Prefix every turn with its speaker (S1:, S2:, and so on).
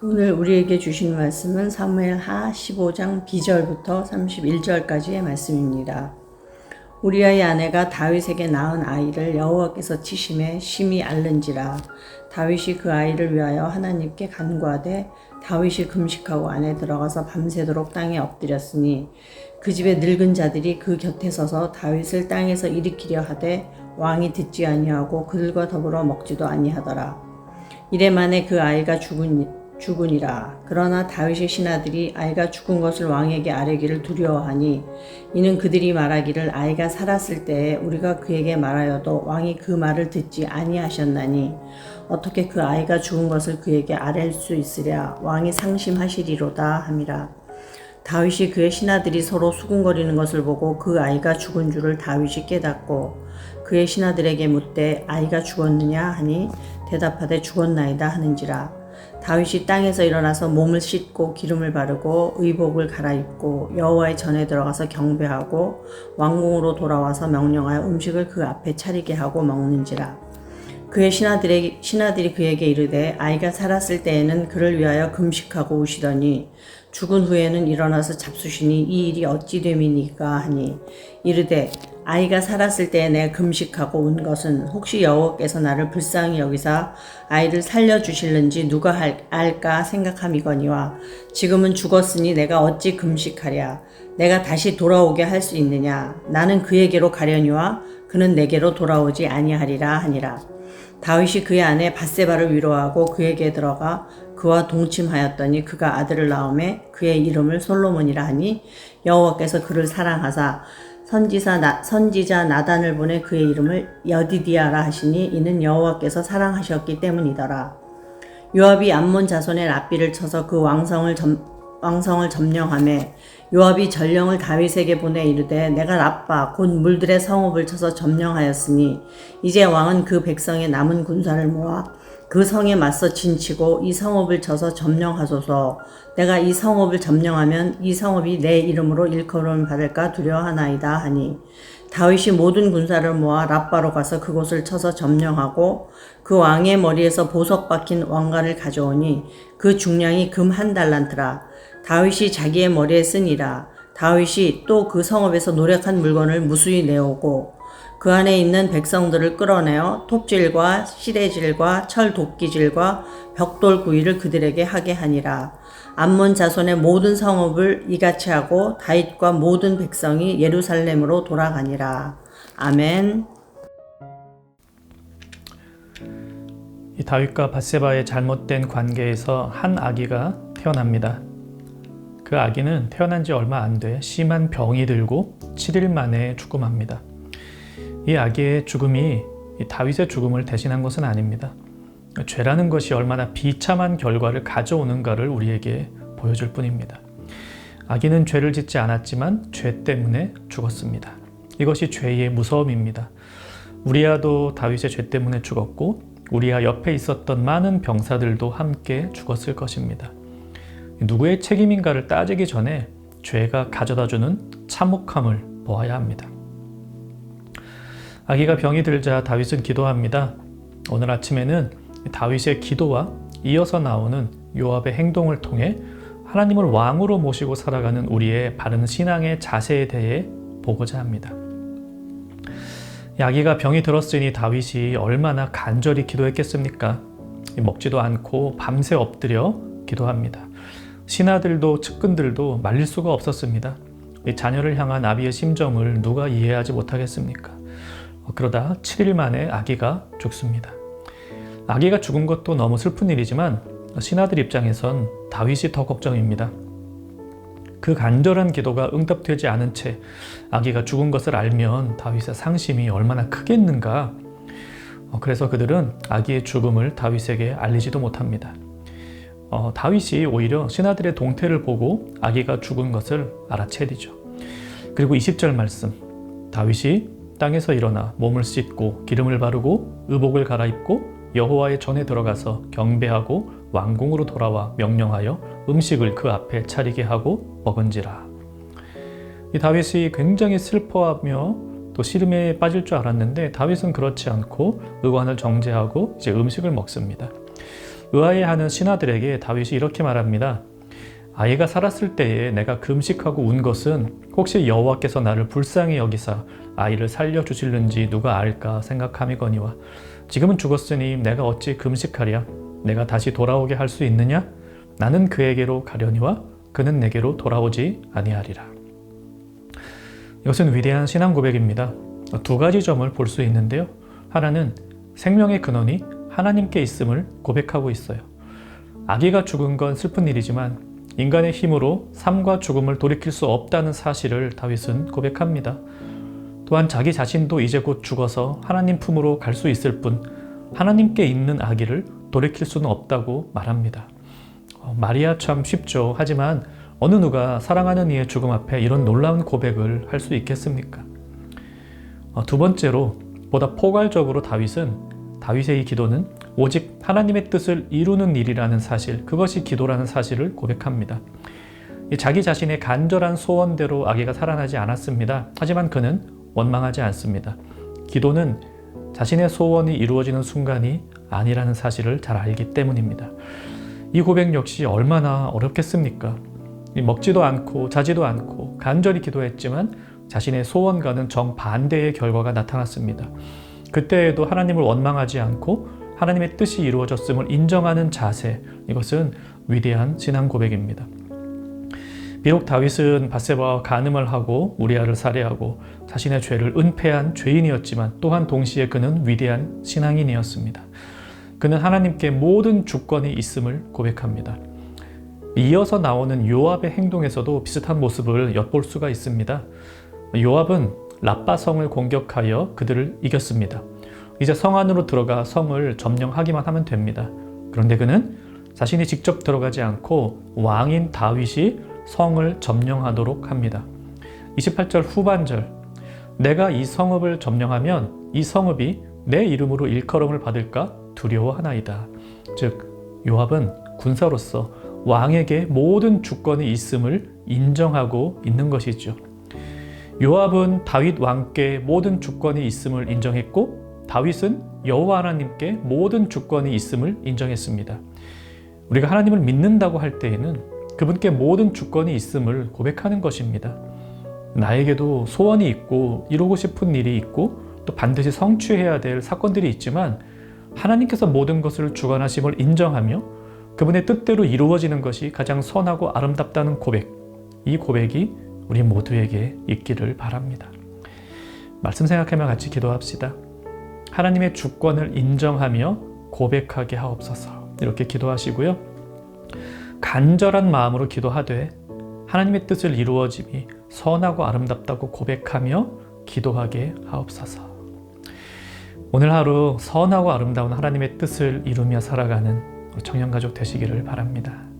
S1: 오늘 우리에게 주신 말씀은 사무엘하 15장 B절부터 31절까지의 말씀입니다. 우리아의 아내가 다윗에게 낳은 아이를 여호와께서 치심에 심히 앓는지라. 다윗이 그 아이를 위하여 하나님께 간구하되 다윗이 금식하고 안에 들어가서 밤새도록 땅에 엎드렸으니 그 집의 늙은 자들이 그 곁에 서서 다윗을 땅에서 일으키려 하되 왕이 듣지 아니하고 그들과 더불어 먹지도 아니하더라. 이래 만에 그 아이가 죽으니라. 그러나 다윗의 신하들이 아이가 죽은 것을 왕에게 아뢰기를 두려워하니 이는 그들이 말하기를 아이가 살았을 때에 우리가 그에게 말하여도 왕이 그 말을 듣지 아니하셨나니 어떻게 그 아이가 죽은 것을 그에게 아뢰 수 있으랴. 왕이 상심하시리로다 함이라. 다윗이 그의 신하들이 서로 수군거리는 것을 보고 그 아이가 죽은 줄을 다윗이 깨닫고 그의 신하들에게 묻되 아이가 죽었느냐 하니 대답하되 죽었나이다 하는지라. 다윗이 땅에서 일어나서 몸을 씻고 기름을 바르고 의복을 갈아입고 여호와의 전에 들어가서 경배하고 왕궁으로 돌아와서 명령하여 음식을 그 앞에 차리게 하고 먹는지라. 그의 신하들이 그에게 이르되 아이가 살았을 때에는 그를 위하여 금식하고 우시더니 죽은 후에는 일어나서 잡수시니 이 일이 어찌 됨이니까 하니 이르되 아이가 살았을 때에 내가 금식하고 온 것은 혹시 여호와께서 나를 불쌍히 여기사 아이를 살려주실는지 누가 알까 생각함이거니와 지금은 죽었으니 내가 어찌 금식하랴. 내가 다시 돌아오게 할 수 있느냐. 나는 그에게로 가려니와 그는 내게로 돌아오지 아니하리라 하니라. 다윗이 그의 아내 밧세바를 위로하고 그에게 들어가 그와 동침하였더니 그가 아들을 낳음에 그의 이름을 솔로몬이라 하니 여호와께서 그를 사랑하사 선지자 나단을 보내 그의 이름을 여디디아라 하시니 이는 여호와께서 사랑하셨기 때문이더라. 요압이 암몬 자손의 랍비를 쳐서 그 왕성을 점령하매 요압이 전령을 다윗에게 보내 이르되 내가 랍바 곧 물들의 성읍을 쳐서 점령하였으니 이제 왕은 그 백성의 남은 군사를 모아 그 성에 맞서 진치고 이 성읍을 쳐서 점령하소서. 내가 이 성읍을 점령하면 이 성읍이 내 이름으로 일컬음을 받을까 두려워하나이다 하니 다윗이 모든 군사를 모아 랍바로 가서 그곳을 쳐서 점령하고 그 왕의 머리에서 보석 박힌 왕관을 가져오니 그 중량이 금 1달란트라. 다윗이 자기의 머리에 쓰니라. 다윗이 또 그 성읍에서 노력한 물건을 무수히 내오고 그 안에 있는 백성들을 끌어내어 톱질과 시래질과 철 도끼질과 벽돌 구이를 그들에게 하게 하니라. 암몬 자손의 모든 성읍을 이같이 하고 다윗과 모든 백성이 예루살렘으로 돌아가니라. 아멘.
S2: 이 다윗과 밧세바의 잘못된 관계에서 한 아기가 태어납니다. 그 아기는 태어난 지 얼마 안 돼 심한 병이 들고 7일 만에 죽음합니다. 이 아기의 죽음이 다윗의 죽음을 대신한 것은 아닙니다. 죄라는 것이 얼마나 비참한 결과를 가져오는가를 우리에게 보여줄 뿐입니다. 아기는 죄를 짓지 않았지만 죄 때문에 죽었습니다. 이것이 죄의 무서움입니다. 우리아도 다윗의 죄 때문에 죽었고 우리아 옆에 있었던 많은 병사들도 함께 죽었을 것입니다. 누구의 책임인가를 따지기 전에 죄가 가져다주는 참혹함을 보아야 합니다. 아기가 병이 들자 다윗은 기도합니다. 오늘 아침에는 다윗의 기도와 이어서 나오는 요압의 행동을 통해 하나님을 왕으로 모시고 살아가는 우리의 바른 신앙의 자세에 대해 보고자 합니다. 아기가 병이 들었으니 다윗이 얼마나 간절히 기도했겠습니까? 먹지도 않고 밤새 엎드려 기도합니다. 신하들도 측근들도 말릴 수가 없었습니다. 자녀를 향한 아비의 심정을 누가 이해하지 못하겠습니까? 그러다 7일 만에 아기가 죽습니다. 아기가 죽은 것도 너무 슬픈 일이지만 신하들 입장에선 다윗이 더 걱정입니다. 그 간절한 기도가 응답되지 않은 채 아기가 죽은 것을 알면 다윗의 상심이 얼마나 크겠는가. 그래서 그들은 아기의 죽음을 다윗에게 알리지도 못합니다. 다윗이 오히려 신하들의 동태를 보고 아기가 죽은 것을 알아채리죠. 그리고 20절 말씀, 다윗이 땅에서 일어나 몸을 씻고 기름을 바르고 의복을 갈아입고 여호와의 전에 들어가서 경배하고 왕궁으로 돌아와 명령하여 음식을 그 앞에 차리게 하고 먹은지라. 이 다윗이 굉장히 슬퍼하며 또 시름에 빠질 줄 알았는데 다윗은 그렇지 않고 의관을 정제하고 이제 음식을 먹습니다. 의아해하는 신하들에게 다윗이 이렇게 말합니다. 아이가 살았을 때에 내가 금식하고 운 것은 혹시 여호와께서 나를 불쌍히 여기사 아이를 살려주실는지 누가 알까 생각함이거니와 지금은 죽었으니 내가 어찌 금식하랴? 내가 다시 돌아오게 할 수 있느냐? 나는 그에게로 가려니와 그는 내게로 돌아오지 아니하리라. 이것은 위대한 신앙 고백입니다. 두 가지 점을 볼 수 있는데요. 하나는 생명의 근원이 하나님께 있음을 고백하고 있어요. 아기가 죽은 건 슬픈 일이지만 인간의 힘으로 삶과 죽음을 돌이킬 수 없다는 사실을 다윗은 고백합니다. 또한 자기 자신도 이제 곧 죽어서 하나님 품으로 갈 수 있을 뿐 하나님께 있는 아기를 돌이킬 수는 없다고 말합니다. 말이야 참 쉽죠. 하지만 어느 누가 사랑하는 이의 죽음 앞에 이런 놀라운 고백을 할 수 있겠습니까? 두 번째로 보다 포괄적으로 다윗의 이 기도는 오직 하나님의 뜻을 이루는 일이라는 사실, 그것이 기도라는 사실을 고백합니다. 자기 자신의 간절한 소원대로 아기가 살아나지 않았습니다. 하지만 그는 원망하지 않습니다. 기도는 자신의 소원이 이루어지는 순간이 아니라는 사실을 잘 알기 때문입니다. 이 고백 역시 얼마나 어렵겠습니까? 먹지도 않고 자지도 않고 간절히 기도했지만 자신의 소원과는 정반대의 결과가 나타났습니다. 그때에도 하나님을 원망하지 않고 하나님의 뜻이 이루어졌음을 인정하는 자세, 이것은 위대한 신앙 고백입니다. 비록 다윗은 밧세바와 간음을 하고 우리아를 살해하고 자신의 죄를 은폐한 죄인이었지만 또한 동시에 그는 위대한 신앙인이었습니다. 그는 하나님께 모든 주권이 있음을 고백합니다. 이어서 나오는 요압의 행동에서도 비슷한 모습을 엿볼 수가 있습니다. 요압은 랍바 성을 공격하여 그들을 이겼습니다. 이제 성 안으로 들어가 성을 점령하기만 하면 됩니다. 그런데 그는 자신이 직접 들어가지 않고 왕인 다윗이 성을 점령하도록 합니다. 28절 후반절, 내가 이 성읍을 점령하면 이 성읍이 내 이름으로 일컬음을 받을까 두려워하나이다. 즉 요압은 군사로서 왕에게 모든 주권이 있음을 인정하고 있는 것이죠. 요압은 다윗 왕께 모든 주권이 있음을 인정했고 다윗은 여호와 하나님께 모든 주권이 있음을 인정했습니다. 우리가 하나님을 믿는다고 할 때에는 그분께 모든 주권이 있음을 고백하는 것입니다. 나에게도 소원이 있고 이루고 싶은 일이 있고 또 반드시 성취해야 될 사건들이 있지만 하나님께서 모든 것을 주관하심을 인정하며 그분의 뜻대로 이루어지는 것이 가장 선하고 아름답다는 고백, 이 고백이 우리 모두에게 있기를 바랍니다. 말씀 생각하며 같이 기도합시다. 하나님의 주권을 인정하며 고백하게 하옵소서. 이렇게 기도하시고요. 간절한 마음으로 기도하되 하나님의 뜻을 이루어짐이 선하고 아름답다고 고백하며 기도하게 하옵소서. 오늘 하루 선하고 아름다운 하나님의 뜻을 이루며 살아가는 청년가족 되시기를 바랍니다.